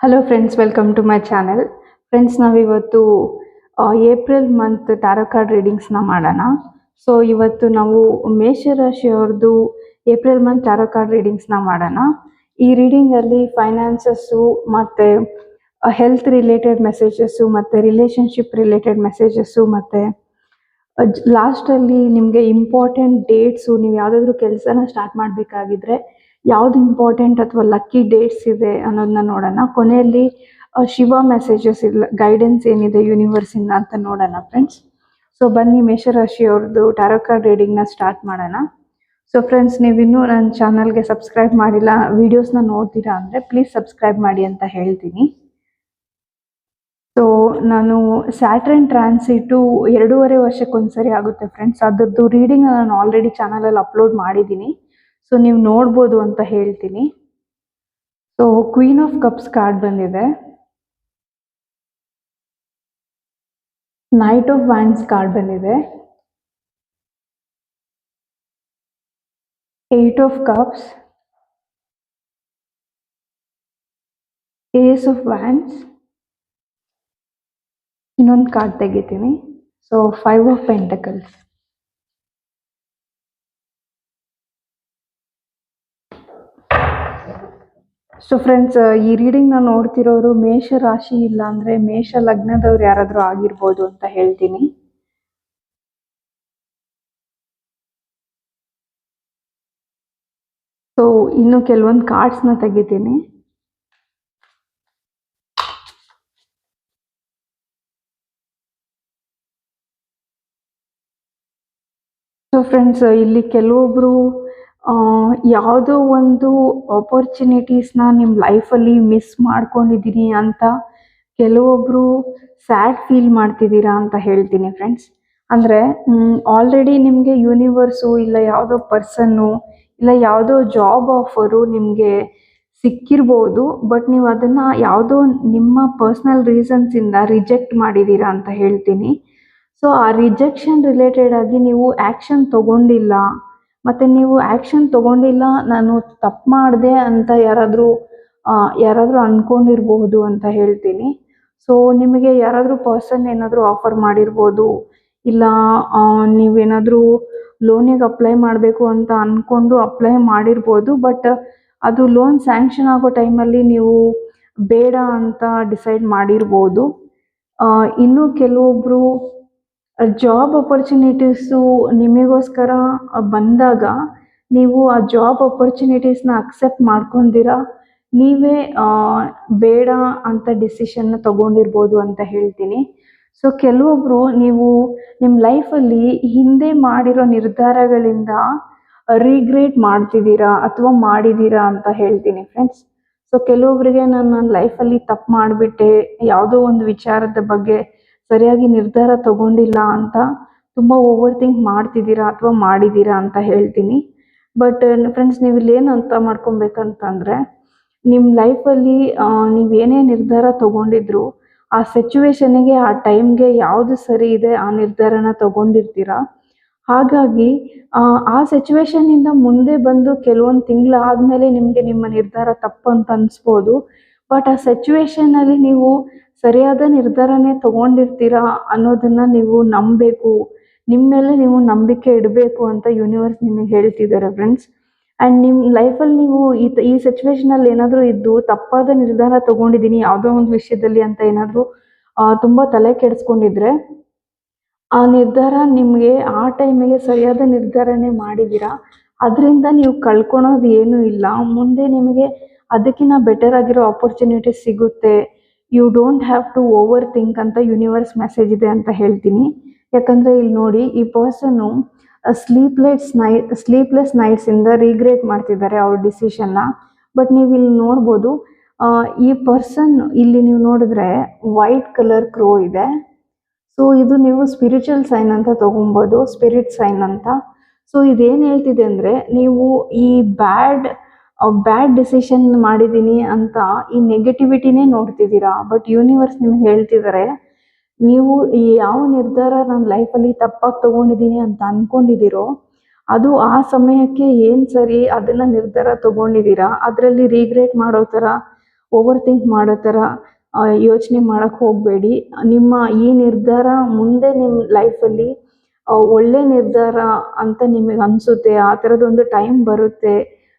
Hello friends, welcome to my channel. Friends, ನಾವಿವತ್ತು April month tarot card ರೀಡಿಂಗ್ಸ್ನ ಮಾಡೋಣ. So ಇವತ್ತು ನಾವು ಮೇಷರಾಶಿಯವ್ರದ್ದು ಏಪ್ರಿಲ್ ಮಂತ್ ಟ್ಯಾರೋ ಕಾರ್ಡ್ ರೀಡಿಂಗ್ಸ್ನ ಮಾಡೋಣ. ಈ ರೀಡಿಂಗಲ್ಲಿ ಫೈನಾನ್ಸಸ್ಸು ಮತ್ತು ಹೆಲ್ತ್ ರಿಲೇಟೆಡ್ ಮೆಸೇಜಸ್ಸು ಮತ್ತು ರಿಲೇಷನ್ಶಿಪ್ ರಿಲೇಟೆಡ್ ಮೆಸೇಜಸ್ಸು ಮತ್ತು ಲಾಸ್ಟಲ್ಲಿ ನಿಮಗೆ ಇಂಪಾರ್ಟೆಂಟ್ ಡೇಟ್ಸು, ನೀವು ಯಾವುದಾದ್ರೂ ಕೆಲಸನ ಸ್ಟಾರ್ಟ್ ಮಾಡಬೇಕಾಗಿದ್ರೆ ಯಾವುದು ಇಂಪಾರ್ಟೆಂಟ್ ಅಥವಾ ಲಕ್ಕಿ ಡೇಟ್ಸ್ ಇದೆ ಅನ್ನೋದನ್ನ ನೋಡೋಣ. ಕೊನೆಯಲ್ಲಿ ಶಿವ ಮೆಸೇಜಸ್ ಇಲ್ಲ, ಗೈಡೆನ್ಸ್ ಏನಿದೆ ಯೂನಿವರ್ಸಿಂದ ಅಂತ ನೋಡೋಣ ಫ್ರೆಂಡ್ಸ್. ಸೊ ಬನ್ನಿ ಮೇಷರಾಶಿಯವ್ರದ್ದು ಟ್ಯಾರೋ ಕಾರ್ಡ್ ರೀಡಿಂಗ್ನ ಸ್ಟಾರ್ಟ್ ಮಾಡೋಣ. ಸೊ ಫ್ರೆಂಡ್ಸ್, ನೀವಿನ್ನೂ ನನ್ನ ಚಾನಲ್ಗೆ ಸಬ್ಸ್ಕ್ರೈಬ್ ಮಾಡಿಲ್ಲ, ವೀಡಿಯೋಸ್ನ ನೋಡ್ತೀರಾ ಅಂದರೆ ಪ್ಲೀಸ್ ಸಬ್ಸ್ಕ್ರೈಬ್ ಮಾಡಿ ಅಂತ ಹೇಳ್ತೀನಿ. ಸೊ ನಾನು ಸ್ಯಾಟ್ರನ್ ಟ್ರಾನ್ಸಿಟು 2.5 ವರ್ಷಕ್ಕೊಂದ್ಸರಿ ಆಗುತ್ತೆ ಫ್ರೆಂಡ್ಸ್. ಅದರದ್ದು ರೀಡಿಂಗ್ ನಾನು ಆಲ್ರೆಡಿ ಚಾನಲಲ್ಲಿ ಅಪ್ಲೋಡ್ ಮಾಡಿದ್ದೀನಿ. ಸೊ ನೀವು ನೋಡ್ಬೋದು ಅಂತ ಹೇಳ್ತೀನಿ. So queen of cups card ಬಂದಿದೆ, ನೈಟ್ ಆಫ್ ವ್ಯಾಂಡ್ಸ್ ಕಾರ್ಡ್ ಬಂದಿದೆ, 8 of cups, ace of wands, ಇನ್ನೊಂದು ಕಾರ್ಡ್ ತೆಗಿತೀನಿ. So 5 of pentacles. So friends, ಈ ರೀಡಿಂಗ್ನ ನೋಡ್ತಿರೋರು ಮೇಷ ರಾಶಿ ಇಲ್ಲ ಅಂದರೆ ಮೇಷ ಲಗ್ನದವ್ರು ಯಾರಾದರೂ ಆಗಿರ್ಬೋದು ಅಂತ ಹೇಳ್ತೀನಿ. ಸೊ ಇನ್ನು ಕೆಲವೊಂದು ಕಾರ್ಡ್ಸ್ನ ತೆಗಿತೀನಿ. ಸೊ ಫ್ರೆಂಡ್ಸ್, ಇಲ್ಲಿ ಕೆಲವೊಬ್ಬರು ಯಾವುದೋ ಒಂದು ಆಪರ್ಚುನಿಟೀಸ್ನ ನಿಮ್ಮ ಲೈಫಲ್ಲಿ ಮಿಸ್ ಮಾಡ್ಕೊಂಡಿದ್ದೀನಿ ಅಂತ ಕೆಲವೊಬ್ಬರು ಸ್ಯಾಡ್ ಫೀಲ್ ಮಾಡ್ತಿದ್ದೀರಾ ಅಂತ ಹೇಳ್ತೀನಿ ಫ್ರೆಂಡ್ಸ್. ಅಂದರೆ ಆಲ್ರೆಡಿ ನಿಮಗೆ ಯೂನಿವರ್ಸು ಇಲ್ಲ ಯಾವುದೋ ಪರ್ಸನ್ನು ಇಲ್ಲ ಯಾವುದೋ ಜಾಬ್ ಆಫರು ನಿಮಗೆ ಸಿಕ್ಕಿರ್ಬೋದು, ಬಟ್ ನೀವು ಅದನ್ನು ಯಾವುದೋ ನಿಮ್ಮ ಪರ್ಸ್ನಲ್ ರೀಸನ್ಸಿಂದ ರಿಜೆಕ್ಟ್ ಮಾಡಿದ್ದೀರಾ ಅಂತ ಹೇಳ್ತೀನಿ. ಸೊ ಆ ರಿಜೆಕ್ಷನ್ ರಿಲೇಟೆಡ್ ಆಗಿ ನೀವು ಆ್ಯಕ್ಷನ್ ತೊಗೊಂಡಿಲ್ಲ, ಮತ್ತು ನೀವು ಆ್ಯಕ್ಷನ್ ತೊಗೊಂಡಿಲ್ಲ, ನಾನು ತಪ್ಪು ಮಾಡಿದೆ ಅಂತ ಯಾರಾದರೂ ಅಂದ್ಕೊಂಡಿರ್ಬೋದು ಅಂತ ಹೇಳ್ತೀನಿ. ಸೊ ನಿಮಗೆ ಯಾರಾದರೂ ಪರ್ಸನ್ ಏನಾದರೂ ಆಫರ್ ಮಾಡಿರ್ಬೋದು, ಇಲ್ಲ ನೀವೇನಾದರೂ ಲೋನಿಗೆ ಅಪ್ಲೈ ಮಾಡಬೇಕು ಅಂತ ಅಂದ್ಕೊಂಡು ಅಪ್ಲೈ ಮಾಡಿರ್ಬೋದು, ಬಟ್ ಅದು ಲೋನ್ ಸ್ಯಾಂಕ್ಷನ್ ಆಗೋ ಟೈಮಲ್ಲಿ ನೀವು ಬೇಡ ಅಂತ ಡಿಸೈಡ್ ಮಾಡಿರ್ಬೋದು. ಇನ್ನೂ ಕೆಲವೊಬ್ಬರು ಜಾಬ್ ಆಪರ್ಚುನಿಟೀಸು ನಿಮಗೋಸ್ಕರ ಬಂದಾಗ ನೀವು ಆ ಜಾಬ್ ಆಪರ್ಚುನಿಟೀಸ್ನ ಅಕ್ಸೆಪ್ಟ್ ಮಾಡ್ಕೊಂಡಿರ ನೀವೇ ಬೇಡ ಅಂತ ಡಿಸಿಷನ್ನ ತೊಗೊಂಡಿರ್ಬೋದು ಅಂತ ಹೇಳ್ತೀನಿ. ಸೊ ಕೆಲವೊಬ್ಬರು ನೀವು ನಿಮ್ಮ ಲೈಫಲ್ಲಿ ಹಿಂದೆ ಮಾಡಿರೋ ನಿರ್ಧಾರಗಳಿಂದ ರಿಗ್ರೆಟ್ ಮಾಡ್ತಿದ್ದೀರಾ ಅಥವಾ ಮಾಡಿದ್ದೀರಾ ಅಂತ ಹೇಳ್ತೀನಿ ಫ್ರೆಂಡ್ಸ್. ಸೊ ಕೆಲವೊಬ್ಬರಿಗೆ ನಾನು ನನ್ನ ಲೈಫಲ್ಲಿ ತಪ್ಪು ಮಾಡಿಬಿಟ್ಟೆ, ಯಾವುದೋ ಒಂದು ವಿಚಾರದ ಬಗ್ಗೆ ಸರಿಯಾಗಿ ನಿರ್ಧಾರ ತಗೊಂಡಿಲ್ಲ ಅಂತ ತುಂಬ ಓವರ್ ಥಿಂಕ್ ಮಾಡ್ತಿದ್ದೀರಾ ಅಥವಾ ಮಾಡಿದ್ದೀರಾ ಅಂತ ಹೇಳ್ತೀನಿ. ಬಟ್ ಫ್ರೆಂಡ್ಸ್, ನೀವು ಇಲ್ಲಿ ಏನು ಅರ್ಥ ಮಾಡ್ಕೊಬೇಕಂತಂದರೆ, ನಿಮ್ಮ ಲೈಫಲ್ಲಿ ನೀವೇನೇ ನಿರ್ಧಾರ ತಗೊಂಡಿದ್ರು ಆ ಸಿಚುವೇಶನಿಗೆ ಆ ಟೈಮ್ಗೆ ಯಾವುದು ಸರಿ ಇದೆ ಆ ನಿರ್ಧಾರನ ತಗೊಂಡಿರ್ತೀರ. ಹಾಗಾಗಿ ಆ ಸಿಚುವೇಶನ್ನಿಂದ ಮುಂದೆ ಬಂದು ಕೆಲವೊಂದು ತಿಂಗಳಾದಮೇಲೆ ನಿಮಗೆ ನಿಮ್ಮ ನಿರ್ಧಾರ ತಪ್ಪು ಅಂತ ಅನಿಸ್ಬೋದು, ಬಟ್ ಆ ಸಿಚುವೇಶನಲ್ಲಿ ನೀವು ಸರಿಯಾದ ನಿರ್ಧಾರನೇ ತಗೊಂಡಿರ್ತೀರಾ ಅನ್ನೋದನ್ನು ನೀವು ನಂಬಬೇಕು, ನಿಮ್ಮ ಮೇಲೆ ನೀವು ನಂಬಿಕೆ ಇಡಬೇಕು ಅಂತ ಯೂನಿವರ್ಸ್ ನಿಮಗೆ ಹೇಳ್ತಿದ್ದಾರೆ ಫ್ರೆಂಡ್ಸ್. ಆ್ಯಂಡ್ ನಿಮ್ಮ ಲೈಫಲ್ಲಿ ನೀವು ಈ ಸಿಚುವೇಶನಲ್ಲಿ ಏನಾದರೂ ಇದ್ದು ತಪ್ಪಾದ ನಿರ್ಧಾರ ತೊಗೊಂಡಿದ್ದೀನಿ ಯಾವುದೋ ಒಂದು ವಿಷಯದಲ್ಲಿ ಅಂತ ಏನಾದರೂ ತುಂಬ ತಲೆ ಕೆಡಿಸ್ಕೊಂಡಿದ್ರೆ ಆ ನಿರ್ಧಾರ ನಿಮಗೆ ಆ ಟೈಮಿಗೆ ಸರಿಯಾದ ನಿರ್ಧಾರನೇ ಮಾಡಿದ್ದೀರಾ. ಅದರಿಂದ ನೀವು ಕಳ್ಕೊಳೋದು ಏನೂ ಇಲ್ಲ, ಮುಂದೆ ನಿಮಗೆ ಅದಕ್ಕಿಂತ ಬೆಟರ್ ಆಗಿರೋ ಆಪರ್ಚುನಿಟಿ ಸಿಗುತ್ತೆ. You don't have to overthink ಅಂತ ಯೂನಿವರ್ಸ್ ಮೆಸೇಜ್ ಇದೆ ಅಂತ ಹೇಳ್ತೀನಿ. ಯಾಕಂದರೆ ಇಲ್ಲಿ ನೋಡಿ, ಈ ಪರ್ಸನ್ನು ಸ್ಲೀಪ್ಲೆಸ್ ನೈಟ್ಸಿಂದ ರಿಗ್ರೆಟ್ ಮಾಡ್ತಿದ್ದಾರೆ ಅವ್ರ ಡಿಸಿಷನ್ನ. ಬಟ್ ನೀವು ಇಲ್ಲಿ ನೋಡ್ಬೋದು, ಈ ಪರ್ಸನ್ ಇಲ್ಲಿ ನೀವು ನೋಡಿದ್ರೆ ವೈಟ್ ಕಲರ್ ಕ್ರೋ ಇದೆ. ಸೊ ಇದು ನೀವು ಸ್ಪಿರಿಚುವಲ್ ಸೈನ್ ಅಂತ ತೊಗೊಬೋದು, ಸ್ಪಿರಿಟ್ ಸೈನ್ ಅಂತ. ಸೊ ಇದೇನು ಹೇಳ್ತಿದೆ ಅಂದರೆ, ನೀವು ಈ ಬ್ಯಾಡ್ ಡಿಸಿಷನ್ ಮಾಡಿದ್ದೀನಿ ಅಂತ ಈ ನೆಗೆಟಿವಿಟಿನೇ ನೋಡ್ತಿದ್ದೀರಾ. ಬಟ್ ಯೂನಿವರ್ಸ್ ನಿಮ್ಗೆ ಹೇಳ್ತಿದ್ದಾರೆ, ನೀವು ಯಾವ ನಿರ್ಧಾರ ನನ್ನ ಲೈಫಲ್ಲಿ ತಪ್ಪಾಗಿ ತೊಗೊಂಡಿದ್ದೀನಿ ಅಂತ ಅಂದ್ಕೊಂಡಿದ್ದೀರೋ ಅದು ಆ ಸಮಯಕ್ಕೆ ಏನು ಸರಿ ಅದನ್ನು ನಿರ್ಧಾರ ತೊಗೊಂಡಿದ್ದೀರಾ. ಅದರಲ್ಲಿ ರಿಗ್ರೆಟ್ ಮಾಡೋ ಥರ ಓವರ್ ಥಿಂಕ್ ಮಾಡೋ ಥರ ಯೋಚನೆ ಮಾಡೋಕ್ಕೆ ಹೋಗಬೇಡಿ. ನಿಮ್ಮ ಈ ನಿರ್ಧಾರ ಮುಂದೆ ನಿಮ್ಮ ಲೈಫಲ್ಲಿ ಒಳ್ಳೆ ನಿರ್ಧಾರ ಅಂತ ನಿಮಗೆ ಅನಿಸುತ್ತೆ, ಆ ಥರದೊಂದು ಟೈಮ್ ಬರುತ್ತೆ.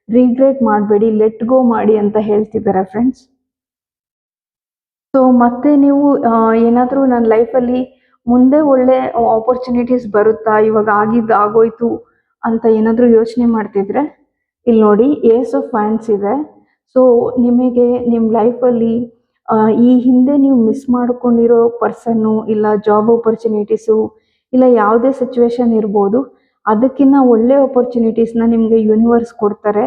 ರಿಗ್ರೆಟ್ ಮಾಡಬೇಡಿ, ಲೆಟ್ ಗೋ ಮಾಡಿ ಅಂತ ಹೇಳ್ತಿದ್ದಾರೆ ಫ್ರೆಂಡ್ಸ್. ಸೊ ಮತ್ತೆ ನೀವು ಏನಾದರೂ ನನ್ನ ಲೈಫಲ್ಲಿ ಮುಂದೆ ಒಳ್ಳೆ ಆಪರ್ಚುನಿಟೀಸ್ ಬರುತ್ತಾ, ಇವಾಗ ಆಗಿದ್ದು ಆಗೋಯ್ತು ಅಂತ ಏನಾದರೂ ಯೋಚನೆ ಮಾಡ್ತಿದ್ರೆ ಇಲ್ಲಿ ನೋಡಿ ಏಸ್ ಆಫ್ ವ್ಯಾಂಡ್ಸ್ ಇದೆ. ಸೊ ನಿಮಗೆ ನಿಮ್ಮ ಲೈಫಲ್ಲಿ ಈ ಹಿಂದೆ ನೀವು ಮಿಸ್ ಮಾಡ್ಕೊಂಡಿರೋ ಪರ್ಸನ್ನು, ಇಲ್ಲ ಜಾಬ್ ಆಪರ್ಚುನಿಟೀಸು, ಇಲ್ಲ ಯಾವುದೇ ಸಿಚುವೇಶನ್ ಇರ್ಬೋದು, ಅದಕ್ಕಿಂತ ಒಳ್ಳೆ ಆಪರ್ಚುನಿಟೀಸ್ನ ನಿಮಗೆ ಯೂನಿವರ್ಸ್ ಕೊಡ್ತಾರೆ.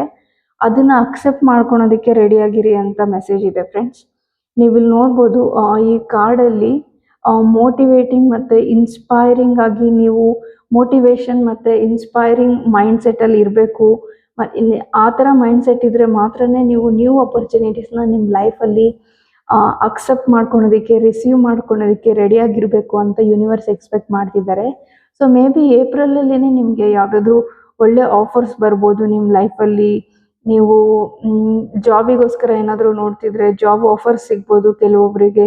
ಅದನ್ನು ಅಕ್ಸೆಪ್ಟ್ ಮಾಡ್ಕೊಳೋದಕ್ಕೆ ರೆಡಿಯಾಗಿರಿ ಅಂತ ಮೆಸೇಜ್ ಇದೆ ಫ್ರೆಂಡ್ಸ್. ನೀವಿಲ್ಲಿ ನೋಡ್ಬೋದು ಈ ಕಾರ್ಡಲ್ಲಿ ಮೋಟಿವೇಟಿಂಗ್ ಮತ್ತು ಇನ್ಸ್ಪೈರಿಂಗ್ ಆಗಿ ನೀವು ಮೋಟಿವೇಶನ್ ಮತ್ತು ಇನ್ಸ್ಪೈರಿಂಗ್ ಮೈಂಡ್ಸೆಟ್ಟಲ್ಲಿ ಇರಬೇಕು. ಆ ಥರ ಮೈಂಡ್ಸೆಟ್ ಇದ್ದರೆ ಮಾತ್ರನೇ ನೀವು ನ್ಯೂ ಆಪರ್ಚುನಿಟೀಸ್ನ ನಿಮ್ಮ ಲೈಫಲ್ಲಿ ಅಕ್ಸೆಪ್ಟ್ ಮಾಡ್ಕೊಳೋದಕ್ಕೆ, ರಿಸೀವ್ ಮಾಡ್ಕೊಳೋದಕ್ಕೆ ರೆಡಿಯಾಗಿರಬೇಕು ಅಂತ ಯೂನಿವರ್ಸ್ ಎಕ್ಸ್ಪೆಕ್ಟ್ ಮಾಡ್ತಿದ್ದಾರೆ. ಸೊ ಮೇ ಬಿ ಏಪ್ರಿಲಲ್ಲೇ ನಿಮಗೆ ಯಾವುದಾದ್ರೂ ಒಳ್ಳೆ ಆಫರ್ಸ್ ಬರ್ಬೋದು ನಿಮ್ಮ ಲೈಫಲ್ಲಿ. ನೀವು ಜಾಬಿಗೋಸ್ಕರ ಏನಾದರೂ ನೋಡ್ತಿದ್ರೆ ಜಾಬ್ ಆಫರ್ಸ್ ಸಿಗ್ಬೋದು ಕೆಲವೊಬ್ಬರಿಗೆ,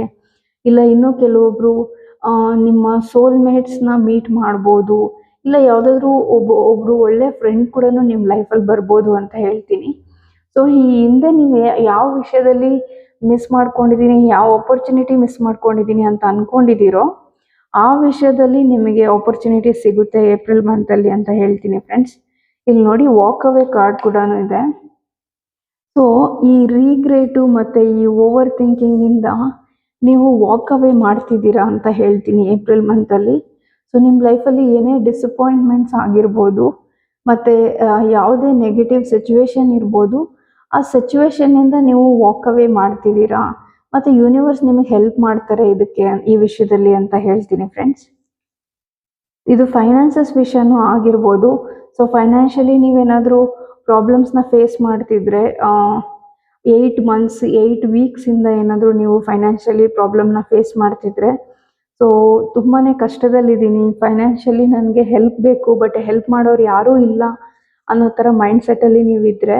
ಇಲ್ಲ ಇನ್ನೂ ಕೆಲವೊಬ್ಬರು ನಿಮ್ಮ ಸೋಲ್ಮೇಟ್ಸ್ನ ಮೀಟ್ ಮಾಡ್ಬೋದು, ಇಲ್ಲ ಯಾವುದಾದ್ರೂ ಒಬ್ಬರು ಒಳ್ಳೆ ಫ್ರೆಂಡ್ ಕೂಡ ನಿಮ್ಮ ಲೈಫಲ್ಲಿ ಬರ್ಬೋದು ಅಂತ ಹೇಳ್ತೀನಿ. ಸೊ ಈ ಹಿಂದೆ ನೀವು ಯಾವ ವಿಷಯದಲ್ಲಿ ಮಿಸ್ ಮಾಡ್ಕೊಂಡಿದ್ದೀನಿ, ಯಾವ ಆಪರ್ಚುನಿಟಿ ಮಿಸ್ ಮಾಡ್ಕೊಂಡಿದ್ದೀನಿ ಅಂತ ಅಂದ್ಕೊಂಡಿದ್ದೀರೋ ಆ ವಿಷಯದಲ್ಲಿ ನಿಮಗೆ ಆಪರ್ಚುನಿಟಿ ಸಿಗುತ್ತೆ ಏಪ್ರಿಲ್ ಮಂತಲ್ಲಿ ಅಂತ ಹೇಳ್ತೀನಿ ಫ್ರೆಂಡ್ಸ್. ಇಲ್ಲಿ ನೋಡಿ ವಾಕ್ ಅವೇ ಕಾರ್ಡ್ ಕೂಡ ಇದೆ. ಸೊ ಈ ರೀಗ್ರೇಟು ಮತ್ತು ಈ ಓವರ್ ಥಿಂಕಿಂಗಿಂದ ನೀವು ವಾಕ್ ಅವೇ ಮಾಡ್ತಿದ್ದೀರಾ ಅಂತ ಹೇಳ್ತೀನಿ ಏಪ್ರಿಲ್ ಮಂತಲ್ಲಿ. ಸೊ ನಿಮ್ಮ ಲೈಫಲ್ಲಿ ಏನೇ ಡಿಸಪಾಯಿಂಟ್ಮೆಂಟ್ಸ್ ಆಗಿರ್ಬೋದು ಮತ್ತು ಯಾವುದೇ ನೆಗೆಟಿವ್ ಸಿಚುವೇಶನ್ ಇರ್ಬೋದು, ಆ ಸಿಚುವೇಶನ್ನಿಂದ ನೀವು ವಾಕ್ ಅವೇ ಮಾಡ್ತಿದ್ದೀರಾ ಮತ್ತು ಯೂನಿವರ್ಸ್ ನಿಮಗೆ ಹೆಲ್ಪ್ ಮಾಡ್ತಾರೆ ಇದಕ್ಕೆ, ಈ ವಿಷಯದಲ್ಲಿ ಅಂತ ಹೇಳ್ತೀನಿ ಫ್ರೆಂಡ್ಸ್. ಇದು ಫೈನಾನ್ಸಸ್ ವಿಷಯನೂ ಆಗಿರ್ಬೋದು. ಸೊ ಫೈನಾನ್ಷಿಯಲಿ ನೀವೇನಾದರೂ ಪ್ರಾಬ್ಲಮ್ಸ್ನ ಫೇಸ್ ಮಾಡ್ತಿದ್ರೆ 8 ಮಂತ್ಸ್ 8 ವೀಕ್ಸಿಂದ ಏನಾದರೂ ನೀವು ಫೈನಾನ್ಷಿಯಲಿ ಪ್ರಾಬ್ಲಮ್ನ ಫೇಸ್ ಮಾಡ್ತಿದ್ರೆ, ಸೊ ತುಂಬಾ ಕಷ್ಟದಲ್ಲಿದ್ದೀನಿ, ಫೈನಾನ್ಷಿಯಲಿ ನನಗೆ ಹೆಲ್ಪ್ ಬೇಕು ಬಟ್ ಹೆಲ್ಪ್ ಮಾಡೋರು ಯಾರೂ ಇಲ್ಲ ಅನ್ನೋ ಥರ ಮೈಂಡ್ಸೆಟ್ಟಲ್ಲಿ ನೀವಿದ್ದರೆ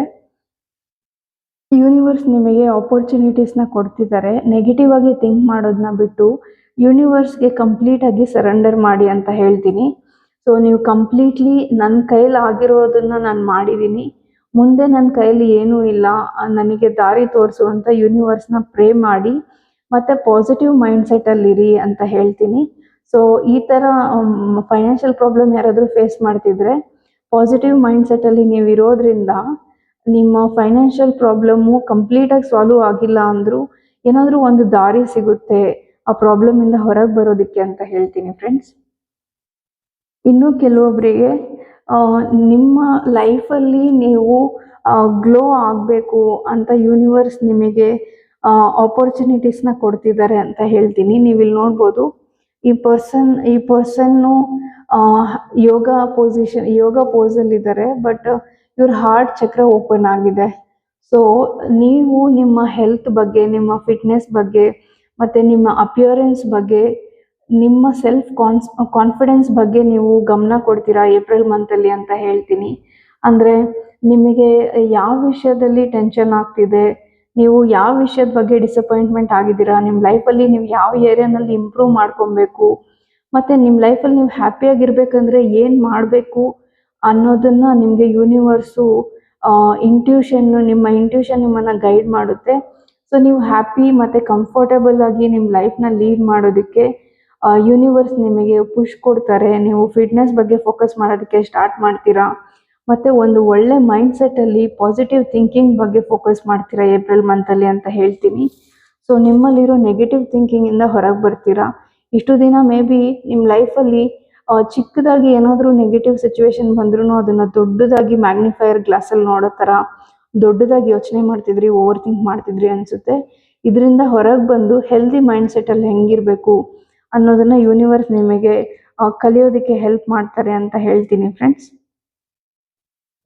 ಯೂನಿವರ್ಸ್ ನಿಮಗೆ ಆಪರ್ಚುನಿಟೀಸ್ನ ಕೊಡ್ತಿದ್ದಾರೆ. ನೆಗೆಟಿವ್ ಆಗಿ ಥಿಂಕ್ ಮಾಡೋದನ್ನ ಬಿಟ್ಟು ಯೂನಿವರ್ಸ್ಗೆ ಕಂಪ್ಲೀಟಾಗಿ ಸರೆಂಡರ್ ಮಾಡಿ ಅಂತ ಹೇಳ್ತೀನಿ. ಸೊ ನೀವು ಕಂಪ್ಲೀಟ್ಲಿ ನನ್ನ ಕೈಲಿ ಆಗಿರೋದನ್ನು ನಾನು ಮಾಡಿದ್ದೀನಿ, ಮುಂದೆ ನನ್ನ ಕೈಲಿ ಏನೂ ಇಲ್ಲ, ನನಗೆ ದಾರಿ ತೋರಿಸುವಂಥ ಯೂನಿವರ್ಸ್ನ ಪ್ರೇ ಮಾಡಿ ಮತ್ತು ಪಾಸಿಟಿವ್ ಮೈಂಡ್ಸೆಟ್ಟಲ್ಲಿರಿ ಅಂತ ಹೇಳ್ತೀನಿ. ಸೊ ಈ ಥರ ಫೈನಾನ್ಷಿಯಲ್ ಪ್ರಾಬ್ಲಮ್ ಯಾರಾದರೂ ಫೇಸ್ ಮಾಡ್ತಿದ್ರೆ ಪಾಸಿಟಿವ್ ಮೈಂಡ್ಸೆಟ್ಟಲ್ಲಿ ನೀವು ಇರೋದ್ರಿಂದ ನಿಮ್ಮ ಫೈನಾನ್ಷಿಯಲ್ ಪ್ರಾಬ್ಲಮ್ಮು ಕಂಪ್ಲೀಟಾಗಿ ಸಾಲ್ವ್ ಆಗಿಲ್ಲ ಅಂದರೂ ಏನಾದರೂ ಒಂದು ದಾರಿ ಸಿಗುತ್ತೆ ಆ ಪ್ರಾಬ್ಲಮಿಂದ ಹೊರಗೆ ಬರೋದಕ್ಕೆ ಅಂತ ಹೇಳ್ತೀನಿ ಫ್ರೆಂಡ್ಸ್. ಇನ್ನು ಕೆಲವೊಬ್ಬರಿಗೆ ನಿಮ್ಮ ಲೈಫಲ್ಲಿ ನೀವು ಗ್ಲೋ ಆಗಬೇಕು ಅಂತ ಯೂನಿವರ್ಸ್ ನಿಮಗೆ ಆಪರ್ಚುನಿಟೀಸ್ನ ಕೊಡ್ತಿದ್ದಾರೆ ಅಂತ ಹೇಳ್ತೀನಿ. ನೀವಿಲ್ಲಿ ನೋಡ್ಬೋದು ಈ ಪರ್ಸನ್ನು ಯೋಗ ಪೋಸಲ್ಲಿದ್ದಾರೆ, ಬಟ್ ಇವ್ರ ಹಾರ್ಟ್ ಚಕ್ರ ಓಪನ್ ಆಗಿದೆ. ಸೊ ನೀವು ನಿಮ್ಮ ಹೆಲ್ತ್ ಬಗ್ಗೆ, ನಿಮ್ಮ ಫಿಟ್ನೆಸ್ ಬಗ್ಗೆ ಮತ್ತು ನಿಮ್ಮ ಅಪಿಯರೆನ್ಸ್ ಬಗ್ಗೆ, ನಿಮ್ಮ ಸೆಲ್ಫ್ ಕಾನ್ಫಿಡೆನ್ಸ್ ಬಗ್ಗೆ ನೀವು ಗಮನ ಕೊಡ್ತೀರಾ ಏಪ್ರಿಲ್ ಮಂತಲ್ಲಿ ಅಂತ ಹೇಳ್ತೀನಿ. ಅಂದರೆ ನಿಮಗೆ ಯಾವ ವಿಷಯದಲ್ಲಿ ಟೆನ್ಷನ್ ಆಗ್ತಿದೆ, ನೀವು ಯಾವ ವಿಷಯದ ಬಗ್ಗೆ ಡಿಸಪಾಯಿಂಟ್ಮೆಂಟ್ ಆಗಿದ್ದೀರಾ, ನಿಮ್ಮ ಲೈಫಲ್ಲಿ ನೀವು ಯಾವ ಏರಿಯಾನಲ್ಲಿ ಇಂಪ್ರೂವ್ ಮಾಡ್ಕೊಬೇಕು ಮತ್ತು ನಿಮ್ಮ ಲೈಫಲ್ಲಿ ನೀವು ಹ್ಯಾಪಿಯಾಗಿರ್ಬೇಕಂದ್ರೆ ಏನು ಮಾಡಬೇಕು ಅನ್ನೋದನ್ನು ನಿಮಗೆ ಯೂನಿವರ್ಸು ನಿಮ್ಮ ಇಂಟ್ಯೂಷನ್ ನಿಮ್ಮನ್ನು ಗೈಡ್ ಮಾಡುತ್ತೆ. ಸೊ ನೀವು ಹ್ಯಾಪಿ ಮತ್ತು ಕಂಫರ್ಟಬಲ್ ಆಗಿ ನಿಮ್ಮ ಲೈಫ್ನ ಲೀಡ್ ಮಾಡೋದಕ್ಕೆ ಯೂನಿವರ್ಸ್ ನಿಮಗೆ ಪುಷ್ ಕೊಡ್ತಾರೆ. ನೀವು ಫಿಟ್ನೆಸ್ ಬಗ್ಗೆ ಫೋಕಸ್ ಮಾಡೋದಕ್ಕೆ ಸ್ಟಾರ್ಟ್ ಮಾಡ್ತೀರಾ ಮತ್ತು ಒಂದು ಒಳ್ಳೆ ಮೈಂಡ್ಸೆಟ್ಟಲ್ಲಿ ಪಾಸಿಟಿವ್ ಥಿಂಕಿಂಗ್ ಬಗ್ಗೆ ಫೋಕಸ್ ಮಾಡ್ತೀರಾ ಏಪ್ರಿಲ್ ಮಂತಲ್ಲಿ ಅಂತ ಹೇಳ್ತೀನಿ. ಸೊ ನಿಮ್ಮಲ್ಲಿರೋ ನೆಗೆಟಿವ್ ಥಿಂಕಿಂಗಿಂದ ಹೊರಗೆ ಬರ್ತೀರಾ. ಇಷ್ಟು ದಿನ ಮೇ ಬಿ ನಿಮ್ಮ ಲೈಫಲ್ಲಿ ಚಿಕ್ಕದಾಗಿ ಏನಾದರೂ ನೆಗೆಟಿವ್ ಸಿಚುವೇಶನ್ ಬಂದ್ರೂ ಅದನ್ನು ದೊಡ್ಡದಾಗಿ ಮ್ಯಾಗ್ನಿಫೈಯರ್ ಗ್ಲಾಸಲ್ಲಿ ನೋಡೋ ಥರ ದೊಡ್ಡದಾಗಿ ಯೋಚನೆ ಮಾಡ್ತಿದ್ರಿ, ಓವರ್ ಥಿಂಕ್ ಮಾಡ್ತಿದ್ರಿ ಅನಿಸುತ್ತೆ. ಇದರಿಂದ ಹೊರಗೆ ಬಂದು ಹೆಲ್ದಿ ಮೈಂಡ್ಸೆಟ್ಟಲ್ಲಿ ಹೆಂಗಿರಬೇಕು ಅನ್ನೋದನ್ನು ಯೂನಿವರ್ಸ್ ನಿಮಗೆ ಕಲಿಯೋದಕ್ಕೆ ಹೆಲ್ಪ್ ಮಾಡ್ತಾರೆ ಅಂತ ಹೇಳ್ತೀನಿ ಫ್ರೆಂಡ್ಸ್.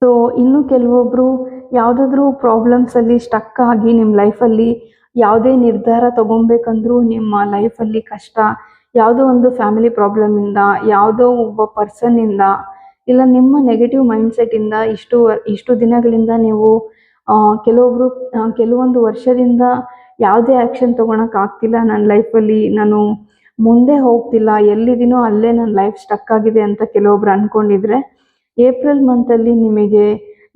ಸೊ ಇನ್ನು ಕೆಲವೊಬ್ಬರು ಯಾವುದಾದ್ರೂ ಪ್ರಾಬ್ಲಮ್ಸಲ್ಲಿ ಸ್ಟಕ್ ಆಗಿ ನಿಮ್ಮ ಲೈಫಲ್ಲಿ ಯಾವುದೇ ನಿರ್ಧಾರ ತೊಗೊಬೇಕಂದ್ರೂ ನಿಮ್ಮ ಲೈಫಲ್ಲಿ ಕಷ್ಟ, ಯಾವುದೋ ಒಂದು ಫ್ಯಾಮಿಲಿ ಪ್ರಾಬ್ಲಮಿಂದ, ಯಾವುದೋ ಒಬ್ಬ ಪರ್ಸನ್ನಿಂದ, ಇಲ್ಲ ನಿಮ್ಮ ನೆಗೆಟಿವ್ ಮೈಂಡ್ಸೆಟ್ಟಿಂದ ಇಷ್ಟು ದಿನಗಳಿಂದ ನೀವು ಕೆಲವೊಂದು ವರ್ಷದಿಂದ ಯಾವುದೇ ಆ್ಯಕ್ಷನ್ ತೊಗೊಳಕ್ಕೆ ಆಗ್ತಿಲ್ಲ ನನ್ನ ಲೈಫಲ್ಲಿ, ನಾನು ಮುಂದೆ ಹೋಗ್ತಿಲ್ಲ, ಎಲ್ಲಿದ್ದೀನೋ ಅಲ್ಲೇ ನನ್ನ ಲೈಫ್ ಸ್ಟಕ್ ಆಗಿದೆ ಅಂತ ಕೆಲವೊಬ್ರು ಅಂದ್ಕೊಂಡಿದ್ರೆ, ಏಪ್ರಿಲ್ ಮಂತಲ್ಲಿ ನಿಮಗೆ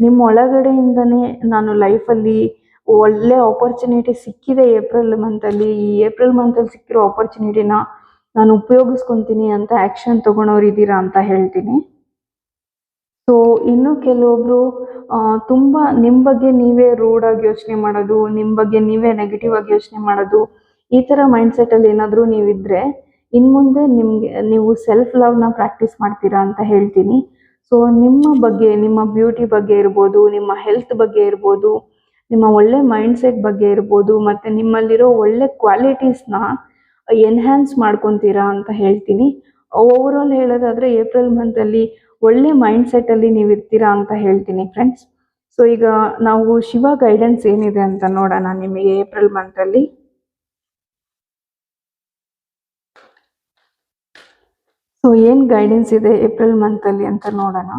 ನಿಮ್ಮ ಒಳಗಡೆಯಿಂದನೇ ನಾನು ಲೈಫಲ್ಲಿ ಒಳ್ಳೆ ಆಪರ್ಚುನಿಟಿ ಸಿಕ್ಕಿದೆ ಏಪ್ರಿಲ್ ಮಂತಲ್ಲಿ, ಈ ಏಪ್ರಿಲ್ ಮಂತಲ್ಲಿ ಸಿಕ್ಕಿರೋ ಆಪರ್ಚುನಿಟಿನ ನಾನು ಉಪಯೋಗಿಸ್ಕೊತೀನಿ ಅಂತ ಆ್ಯಕ್ಷನ್ ತೊಗೊಳೋರು ಇದ್ದೀರಾ ಅಂತ ಹೇಳ್ತೀನಿ. ಸೊ ಇನ್ನು ಕೆಲವೊಬ್ರು ತುಂಬ ನಿಮ್ಮ ಬಗ್ಗೆ ನೀವೇ ರೂಡಾಗಿ ಯೋಚನೆ ಮಾಡೋದು, ನಿಮ್ಮ ಬಗ್ಗೆ ನೀವೇ ನೆಗೆಟಿವ್ ಆಗಿ ಯೋಚನೆ ಮಾಡೋದು, ಈ ಥರ ಮೈಂಡ್ಸೆಟ್ಟಲ್ಲಿ ಏನಾದರೂ ನೀವಿದ್ದರೆ ಇನ್ನು ಮುಂದೆ ನಿಮಗೆ ನೀವು ಸೆಲ್ಫ್ ಲವ್ನ ಪ್ರಾಕ್ಟೀಸ್ ಮಾಡ್ತೀರಾ ಅಂತ ಹೇಳ್ತೀನಿ. ಸೊ ನಿಮ್ಮ ಬಗ್ಗೆ, ನಿಮ್ಮ ಬ್ಯೂಟಿ ಬಗ್ಗೆ ಇರ್ಬೋದು, ನಿಮ್ಮ ಹೆಲ್ತ್ ಬಗ್ಗೆ ಇರ್ಬೋದು, ನಿಮ್ಮ ಒಳ್ಳೆ ಮೈಂಡ್ಸೆಟ್ ಬಗ್ಗೆ ಇರ್ಬೋದು, ಮತ್ತು ನಿಮ್ಮಲ್ಲಿರೋ ಒಳ್ಳೆ ಕ್ವಾಲಿಟೀಸ್ನ ಎನ್ಹ್ಯಾನ್ಸ್ ಮಾಡ್ಕೊತೀರಾ ಅಂತ ಹೇಳ್ತೀನಿ. ಓವರಾಲ್ ಹೇಳೋದಾದರೆ ಏಪ್ರಿಲ್ ಮಂತಲ್ಲಿ ಒಳ್ಳೆ ಮೈಂಡ್ಸೆಟ್ಟಲ್ಲಿ ನೀವು ಇರ್ತೀರಾ ಅಂತ ಹೇಳ್ತೀನಿ ಫ್ರೆಂಡ್ಸ್. ಸೊ ಈಗ ನಾವು ಶಿವ ಗೈಡೆನ್ಸ್ ಏನಿದೆ ಅಂತ ನೋಡೋಣ ನಿಮಗೆ ಏಪ್ರಿಲ್ ಮಂತಲ್ಲಿ. ಸೊ ಏನು ಗೈಡೆನ್ಸ್ ಇದೆ ಏಪ್ರಿಲ್ ಮಂತಲ್ಲಿ ಅಂತ ನೋಡೋಣ.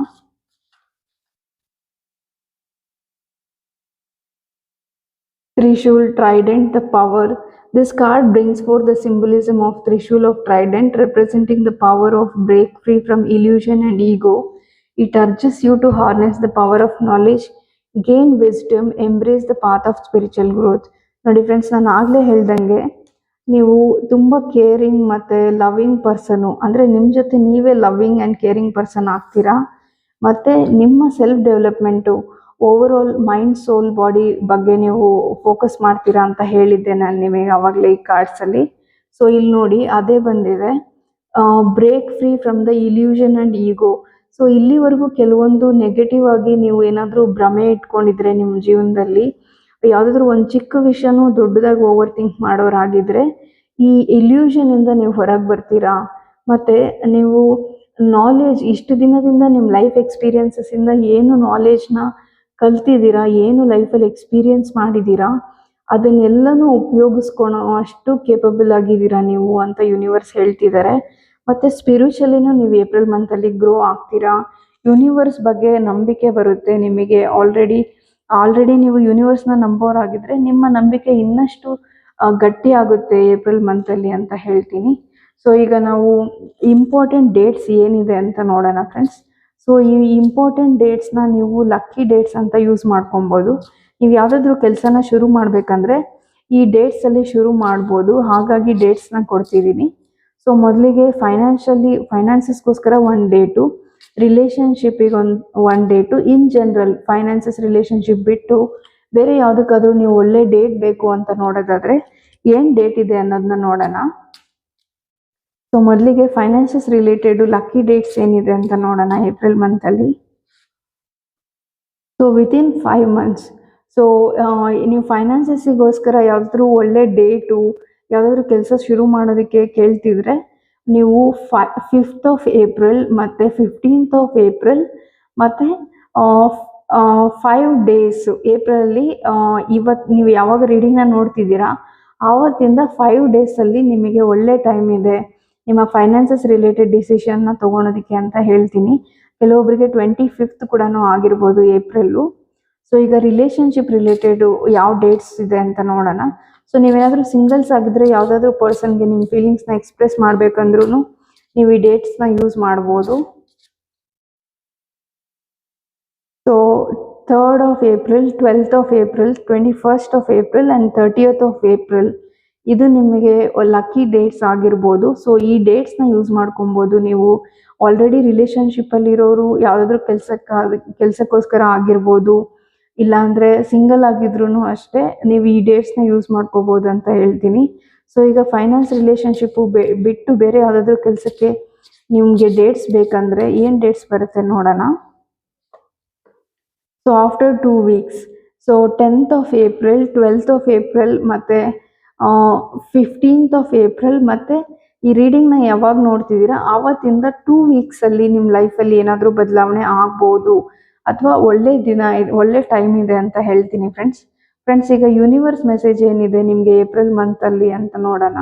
Trishul, Trident, the power. This card brings forth the symbolism of Trishul of Trident, representing the power of break free from illusion and ego. It urges you to harness the power of knowledge, gain wisdom, embrace the path of spiritual growth. ನೋಡಿ friends, ನಾನು ಆಗಲೇ ಹೇಳ್ದಂಗೆ ನೀವು ತುಂಬ caring ಮತ್ತು loving person, ಅಂದರೆ ನಿಮ್ಮ ಜೊತೆ ನೀವೇ ಲವಿಂಗ್ ಆ್ಯಂಡ್ ಕೇರಿಂಗ್ ಪರ್ಸನ್ ಆಗ್ತೀರಾ. ಮತ್ತು ನಿಮ್ಮ self development, overall mind soul body ಬಗ್ಗೆ ನೀವು ಫೋಕಸ್ ಮಾಡ್ತೀರಾ ಅಂತ ಹೇಳಿದ್ದೆ ನಾನು ನಿಮಗೆ ಆವಾಗಲೇ ಈ ಕಾರ್ಡ್ಸಲ್ಲಿ. ಸೊ ಇಲ್ಲಿ ನೋಡಿ ಅದೇ ಬಂದಿದೆ, break free from the illusion and ego. So ಇಲ್ಲಿವರೆಗೂ ಕೆಲವೊಂದು ನೆಗೆಟಿವ್ ಆಗಿ ನೀವು ಏನಾದರೂ ಭ್ರಮೆ ಇಟ್ಕೊಂಡಿದ್ರೆ ನಿಮ್ಮ ಜೀವನದಲ್ಲಿ, ಯಾವುದಾದ್ರೂ ಒಂದು ಚಿಕ್ಕ ವಿಷಯನೂ ದೊಡ್ಡದಾಗಿ ಓವರ್ ಥಿಂಕ್ ಮಾಡೋರಾಗಿದ್ದರೆ ಈ ಇಲ್ಯೂಷನಿಂದ ನೀವು ಹೊರಗೆ ಬರ್ತೀರಾ. ಮತ್ತು ನೀವು ನಾಲೆಜ್, ಇಷ್ಟು ದಿನದಿಂದ ನಿಮ್ಮ ಲೈಫ್ ಎಕ್ಸ್ಪೀರಿಯನ್ಸಸ್ಸಿಂದ ಏನು ನಾಲೆಜ್ನ ಕಲ್ತಿದ್ದೀರಾ, ಏನು ಲೈಫಲ್ಲಿ ಎಕ್ಸ್ಪೀರಿಯನ್ಸ್ ಮಾಡಿದ್ದೀರಾ, ಅದನ್ನೆಲ್ಲನೂ ಉಪಯೋಗಿಸ್ಕೊಳೋ ಅಷ್ಟು ಕೇಪಬಲ್ ಆಗಿದ್ದೀರಾ ನೀವು ಅಂತ ಯೂನಿವರ್ಸ್ ಹೇಳ್ತಿದ್ದಾರೆ. ಮತ್ತು ಸ್ಪಿರಿಚುವಲಿನೂ ನೀವು ಏಪ್ರಿಲ್ ಮಂತಲ್ಲಿ ಗ್ರೋ ಆಗ್ತೀರಾ. ಯೂನಿವರ್ಸ್ ಬಗ್ಗೆ ನಂಬಿಕೆ ಬರುತ್ತೆ ನಿಮಗೆ. ಆಲ್ರೆಡಿ ನೀವು ಯೂನಿವರ್ಸ್ನ ನಂಬೋರಾಗಿದ್ದರೆ ನಿಮ್ಮ ನಂಬಿಕೆ ಇನ್ನಷ್ಟು ಗಟ್ಟಿ ಆಗುತ್ತೆ ಏಪ್ರಿಲ್ ಮಂತಲ್ಲಿ ಅಂತ ಹೇಳ್ತೀನಿ. ಸೊ ಈಗ ನಾವು ಇಂಪಾರ್ಟೆಂಟ್ ಡೇಟ್ಸ್ ಏನಿದೆ ಅಂತ ನೋಡೋಣ ಫ್ರೆಂಡ್ಸ್. ಸೊ ಈ ಇಂಪಾರ್ಟೆಂಟ್ ಡೇಟ್ಸ್ನ ನೀವು ಲಕ್ಕಿ ಡೇಟ್ಸ್ ಅಂತ ಯೂಸ್ ಮಾಡ್ಕೊಬೋದು. ನೀವು ಯಾವುದಾದ್ರೂ ಕೆಲಸನ ಶುರು ಮಾಡಬೇಕಂದ್ರೆ ಈ ಡೇಟ್ಸಲ್ಲಿ ಶುರು ಮಾಡ್ಬೋದು, ಹಾಗಾಗಿ ಡೇಟ್ಸ್ನ ಕೊಡ್ತಿದ್ದೀನಿ. ಸೊ ಮೊದಲಿಗೆ ಫೈನಾನ್ಸಸ್ಗೋಸ್ಕರ ಒಂದು ಡೇಟು, ರಿಲೇಷನ್ಶಿಪ್ಪಿಗೆ one date, in general finances relationship ಬಿಟ್ಟು ಬೇರೆ ಯಾವುದಕ್ಕಾದ್ರೂ ನೀವು ಒಳ್ಳೆ ಡೇಟ್ ಬೇಕು ಅಂತ ನೋಡೋದಾದರೆ ಏನು ಡೇಟ್ ಇದೆ ಅನ್ನೋದನ್ನ ನೋಡೋಣ. ಸೊ ಮೊದಲಿಗೆ ಫೈನಾನ್ಸಸ್ ರಿಲೇಟೆಡು ಲಕ್ಕಿ ಡೇಟ್ಸ್ ಏನಿದೆ ಅಂತ ನೋಡೋಣ ಏಪ್ರಿಲ್ ಮಂತಲ್ಲಿ. ಸೊ ವಿತಿನ್ 5 months, ಸೊ ನೀವು ಫೈನಾನ್ಸಸ್ಸಿಗೋಸ್ಕರ ಯಾವುದಾದ್ರೂ ಒಳ್ಳೆ ಡೇಟು, ಯಾವುದಾದ್ರೂ ಕೆಲಸ ಶುರು ಮಾಡೋದಕ್ಕೆ ಕೇಳ್ತಿದ್ರೆ ನೀವು 5th ಏಪ್ರಿಲ್ ಮತ್ತು 15th ಏಪ್ರಿಲ್ ಮತ್ತು 5 days ಏಪ್ರಿಲಲ್ಲಿ, ಇವತ್ತು ನೀವು ಯಾವಾಗ ರೀಡಿಂಗ್ನ ನೋಡ್ತಿದ್ದೀರಾ ಆವತ್ತಿಂದ 5 daysಲ್ಲಿ ನಿಮಗೆ ಒಳ್ಳೆ ಟೈಮ್ ಇದೆ ನಿಮ್ಮ ಫೈನಾನ್ಸಸ್ ರಿಲೇಟೆಡ್ ಡಿಸಿಷನ್ನ ತೊಗೊಳೋದಕ್ಕೆ ಅಂತ ಹೇಳ್ತೀನಿ. ಕೆಲವೊಬ್ಬರಿಗೆ 25th ಕೂಡ ಆಗಿರ್ಬೋದು ಏಪ್ರಿಲು. ಸೊ ಈಗ ರಿಲೇಷನ್ಶಿಪ್ ರಿಲೇಟೆಡು ಯಾವ ಡೇಟ್ಸ್ ಇದೆ ಅಂತ ನೋಡೋಣ. ಸೊ ನೀವೇನಾದರೂ ಸಿಂಗಲ್ಸ್ ಆಗಿದ್ದರೆ ಯಾವುದಾದ್ರೂ ಪರ್ಸನ್ಗೆ ನಿಮ್ಮ ಫೀಲಿಂಗ್ಸ್ನ ಎಕ್ಸ್ಪ್ರೆಸ್ ಮಾಡಬೇಕಂದ್ರೂ ನೀವು ಈ ಡೇಟ್ಸ್ನ ಯೂಸ್ ಮಾಡ್ಬೋದು. So 3rd April, 12th April, 21st April and 30th April ಇದು ನಿಮಗೆ ಲಕ್ಕಿ ಡೇಟ್ಸ್ ಆಗಿರ್ಬೋದು. ಸೊ ಈ ಡೇಟ್ಸ್ನ ಯೂಸ್ ಮಾಡ್ಕೊಬೋದು. ನೀವು ಆಲ್ರೆಡಿ ರಿಲೇಷನ್ಶಿಪ್ಪಲ್ಲಿರೋರು ಯಾವುದಾದ್ರೂ ಕೆಲಸಕ್ಕೋಸ್ಕರ ಆಗಿರ್ಬೋದು, ಇಲ್ಲಾಂದರೆ ಸಿಂಗಲ್ ಆಗಿದ್ರೂ ಅಷ್ಟೇ ನೀವು ಈ ಡೇಟ್ಸ್ನ ಯೂಸ್ ಮಾಡ್ಕೋಬೋದು ಅಂತ ಹೇಳ್ತೀನಿ. ಸೊ ಈಗ ಫೈನಾನ್ಸ್ ರಿಲೇಷನ್ಶಿಪ್ಪು ಬಿಟ್ಟು ಬೇರೆ ಯಾವುದಾದ್ರೂ ಕೆಲಸಕ್ಕೆ ನಿಮಗೆ ಡೇಟ್ಸ್ ಬೇಕಂದರೆ ಏನು ಡೇಟ್ಸ್ ಬರುತ್ತೆ ನೋಡೋಣ. So after 2 weeks, so 10th April, 12th April ಮತ್ತು 15th ಏಪ್ರಿಲ್ ಮತ್ತು ಈ ರೀಡಿಂಗ್ನ ಯಾವಾಗ ನೋಡ್ತಿದ್ದೀರಾ ಆವತ್ತಿಂದ 2 weeksಲ್ಲಿ ನಿಮ್ಮ ಲೈಫಲ್ಲಿ ಏನಾದರೂ ಬದಲಾವಣೆ ಆಗ್ಬೋದು ಅಥವಾ ಒಳ್ಳೆ ಟೈಮ್ ಇದೆ ಅಂತ ಹೇಳ್ತೀನಿ ಫ್ರೆಂಡ್ಸ್. ಈಗ ಯೂನಿವರ್ಸ್ ಮೆಸೇಜ್ ಏನಿದೆ ನಿಮಗೆ ಏಪ್ರಿಲ್ ಮಂತಲ್ಲಿ ಅಂತ ನೋಡೋಣ.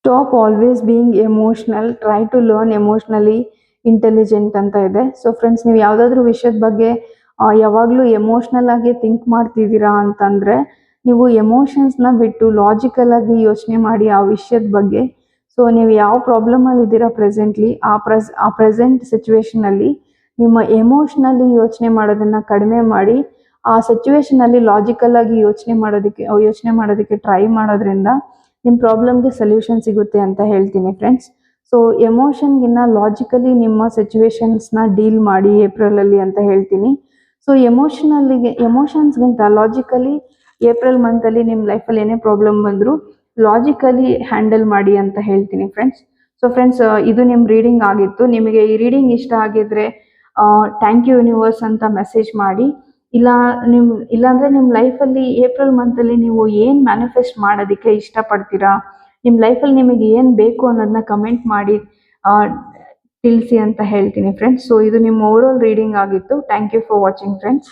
Stop always being emotional, try to learn emotionally intelligent ಅಂತ ಇದೆ. ಸೊ ಫ್ರೆಂಡ್ಸ್, ನೀವು ಯಾವುದಾದ್ರೂ ವಿಷಯದ ಬಗ್ಗೆ ಯಾವಾಗಲೂ ಎಮೋಷ್ನಲ್ ಆಗಿ ಥಿಂಕ್ ಮಾಡ್ತಿದ್ದೀರಾ ಅಂತಂದರೆ ನೀವು ಎಮೋಷನ್ಸ್ನ ಬಿಟ್ಟು ಲಾಜಿಕಲ್ ಆಗಿ ಯೋಚನೆ ಮಾಡಿ ಆ ವಿಷಯದ ಬಗ್ಗೆ. ಸೊ ನೀವು ಯಾವ ಪ್ರಾಬ್ಲಮಲ್ಲಿ ಇದ್ದೀರಾ ಪ್ರೆಸೆಂಟ್ಲಿ, ಆ ಪ್ರೆಸೆಂಟ್ ಸಿಚುವೇಶನಲ್ಲಿ ನಿಮ್ಮ ಎಮೋಷ್ನಲಿ ಯೋಚನೆ ಮಾಡೋದನ್ನು ಕಡಿಮೆ ಮಾಡಿ ಆ ಸಿಚುವೇಶನಲ್ಲಿ ಲಾಜಿಕಲ್ ಆಗಿ ಯೋಚನೆ ಮಾಡೋದಕ್ಕೆ ಟ್ರೈ ಮಾಡೋದ್ರಿಂದ ನಿಮ್ಮ ಪ್ರಾಬ್ಲಮ್ಗೆ ಸೊಲ್ಯೂಷನ್ ಸಿಗುತ್ತೆ ಅಂತ ಹೇಳ್ತೀನಿ ಫ್ರೆಂಡ್ಸ್. ಸೊ ಎಮೋಷನ್ಗಿನ್ನ ಲಾಜಿಕಲಿ ನಿಮ್ಮ ಸಿಚುವೇಶನ್ಸ್ನ ಡೀಲ್ ಮಾಡಿ ಏಪ್ರಿಲಲ್ಲಿ ಅಂತ ಹೇಳ್ತೀನಿ. ಸೊ ಎಮೋಷನ್ಸ್ಗಿಂತ ಲಾಜಿಕಲಿ ಏಪ್ರಿಲ್ ಮಂತಲ್ಲಿ ನಿಮ್ಮ ಲೈಫಲ್ಲಿ ಏನೇ ಪ್ರಾಬ್ಲಮ್ ಬಂದರೂ ಲಾಜಿಕಲಿ ಹ್ಯಾಂಡಲ್ ಮಾಡಿ ಅಂತ ಹೇಳ್ತೀನಿ ಫ್ರೆಂಡ್ಸ್. ಸೊ ಫ್ರೆಂಡ್ಸ್, ಇದು ನಿಮ್ಮ ರೀಡಿಂಗ್ ಆಗಿತ್ತು. ನಿಮಗೆ ಈ ರೀಡಿಂಗ್ ಇಷ್ಟ ಆಗಿದ್ರೆ ಥ್ಯಾಂಕ್ ಯು ಯೂನಿವರ್ಸ್ ಅಂತ ಮೆಸೇಜ್ ಮಾಡಿ. ಇಲ್ಲಾಂದರೆ ನಿಮ್ಮ ಲೈಫಲ್ಲಿ ಏಪ್ರಿಲ್ ಮಂತಲ್ಲಿ ನೀವು ಏನು ಮ್ಯಾನಿಫೆಸ್ಟ್ ಮಾಡೋದಕ್ಕೆ ಇಷ್ಟಪಡ್ತೀರಾ, ನಿಮ್ಮ ಲೈಫಲ್ಲಿ ನಿಮಗೆ ಏನು ಬೇಕು ಅನ್ನೋದನ್ನ ಕಮೆಂಟ್ ಮಾಡಿ ತಿಳಿಸಿ ಅಂತ ಹೇಳ್ತೀನಿ ಫ್ರೆಂಡ್ಸ್. ಸೊ ಇದು ನಿಮ್ಮ ಓವರಾಲ್ ರೀಡಿಂಗ್ ಆಗಿತ್ತು. Thank you for watching friends.